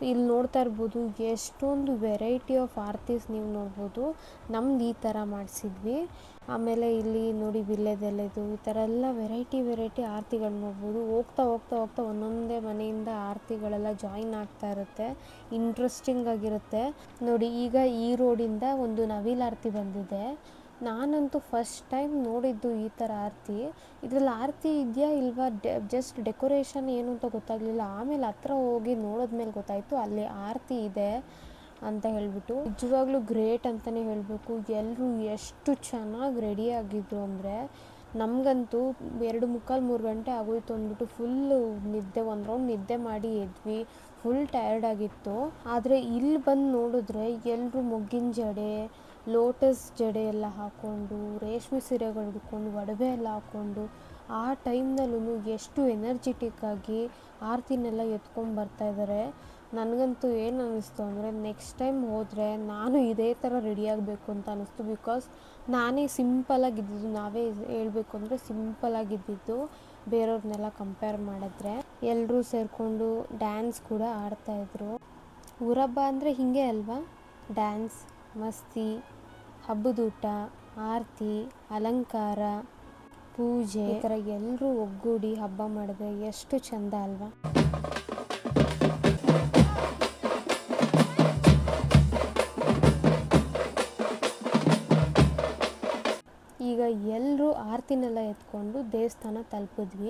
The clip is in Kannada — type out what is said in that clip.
ಇಲ್ಲಿ ನೋಡ್ತಾ ಇರ್ಬೋದು ಎಷ್ಟೊಂದು ವೆರೈಟಿ ಆಫ್ ಆರ್ತೀಸ್ ನೀವು ನೋಡ್ಬೋದು. ನಮ್ದು ಈ ಥರ ಮಾಡಿಸಿದ್ವಿ. ಆಮೇಲೆ ಇಲ್ಲಿ ನೋಡಿ ವಿಳ್ಯದೆಲೆದು ಈ ಥರ ಎಲ್ಲ ವೆರೈಟಿ ಆರತಿಗಳು ನೋಡ್ಬೋದು. ಹೋಗ್ತಾ ಹೋಗ್ತಾ ಹೋಗ್ತಾ ಒಂದೊಂದೇ ಮನೆಯಿಂದ ಆರತಿಗಳೆಲ್ಲ ಜಾಯಿನ್ ಆಗ್ತಾ ಇರುತ್ತೆ. ಇಂಟ್ರೆಸ್ಟಿಂಗ್ ಆಗಿರುತ್ತೆ ನೋಡಿ. ಈಗ ಈ ರೋಡಿಂದ ಒಂದು ನವಿಲು ಆರತಿ ಬಂದಿದೆ. ನಾನಂತೂ ಫಸ್ಟ್ ಟೈಮ್ ನೋಡಿದ್ದು ಈ ಥರ ಆರತಿ. ಇದರಲ್ಲಿ ಆರತಿ ಇದೆಯಾ ಇಲ್ವಾ ಜಸ್ಟ್ ಡೆಕೋರೇಷನ್ ಏನು ಅಂತ ಗೊತ್ತಾಗಲಿಲ್ಲ. ಆಮೇಲೆ ಹತ್ರ ಹೋಗಿ ನೋಡಿದ್ಮೇಲೆ ಗೊತ್ತಾಯಿತು ಅಲ್ಲಿ ಆರತಿ ಇದೆ ಅಂತ ಹೇಳಿಬಿಟ್ಟು. ನಿಜವಾಗ್ಲೂ ಗ್ರೇಟ್ ಅಂತಲೇ ಹೇಳಬೇಕು. ಎಲ್ಲರೂ ಎಷ್ಟು ಚೆನ್ನಾಗಿ ರೆಡಿಯಾಗಿದ್ರು ಅಂದರೆ, ನಮಗಂತೂ 2:45-3 ಗಂಟೆ ಆಗೋಯ್ತು ಅಂದ್ಬಿಟ್ಟು ಫುಲ್ಲು ನಿದ್ದೆ, ಒಂದು ರೌಂಡ್ ನಿದ್ದೆ ಮಾಡಿ ಎದ್ವಿ. ಫುಲ್ ಟಯರ್ಡಾಗಿತ್ತು. ಆದರೆ ಇಲ್ಲಿ ಬಂದು ನೋಡಿದ್ರೆ ಎಲ್ಲರೂ ಮೊಗ್ಗಿನ ಜಡೆ, ಲೋಟಸ್ ಜಡೆ ಎಲ್ಲ ಹಾಕ್ಕೊಂಡು, ರೇಷ್ಮೆ ಸೀರೆಗಳು ಉಟ್ಕೊಂಡು, ಒಡವೆ ಎಲ್ಲ ಹಾಕ್ಕೊಂಡು, ಆ ಟೈಮ್ನಲ್ಲೂ ಎಷ್ಟು ಎನರ್ಜಿಟಿಕ್ಕಾಗಿ ಆರತಿನೆಲ್ಲ ಎತ್ಕೊಂಡು ಬರ್ತಾಯಿದ್ದಾರೆ. ನನಗಂತೂ ಏನು ಅನ್ನಿಸ್ತು ಅಂದರೆ, ನೆಕ್ಸ್ಟ್ ಟೈಮ್ ಹೋದರೆ ನಾನು ಇದೇ ಥರ ರೆಡಿಯಾಗಬೇಕು ಅಂತ ಅನ್ನಿಸ್ತು. ಬಿಕಾಸ್ ನಾನೇ ಸಿಂಪಲಾಗಿದ್ದಿದ್ದು, ನಾವೇ ಹೇಳಬೇಕು ಅಂದರೆ ಸಿಂಪಲಾಗಿದ್ದಿದ್ದು ಬೇರೆಯವ್ರನ್ನೆಲ್ಲ ಕಂಪೇರ್ ಮಾಡಿದ್ರೆ. ಎಲ್ಲರೂ ಸೇರಿಕೊಂಡು ಡ್ಯಾನ್ಸ್ ಕೂಡ ಆಡ್ತಾಯಿದ್ರು. ಊರಹಬ್ಬ ಅಂದರೆ ಹೀಗೆ ಅಲ್ವಾ, ಡ್ಯಾನ್ಸ್, ಮಸ್ತಿ, ಹಬ್ಬದೂಟ, ಆರತಿ, ಅಲಂಕಾರ, ಪೂಜೆ, ಈ ಥರ ಎಲ್ಲರೂ ಒಗ್ಗೂಡಿ ಹಬ್ಬ ಮಾಡಿದ್ರೆ ಎಷ್ಟು ಚೆಂದ ಅಲ್ವಾ. ಈಗ ಎಲ್ಲರೂ ಆರತಿನೆಲ್ಲ ಎತ್ಕೊಂಡು ದೇವಸ್ಥಾನ ತಲುಪಿದ್ವಿ.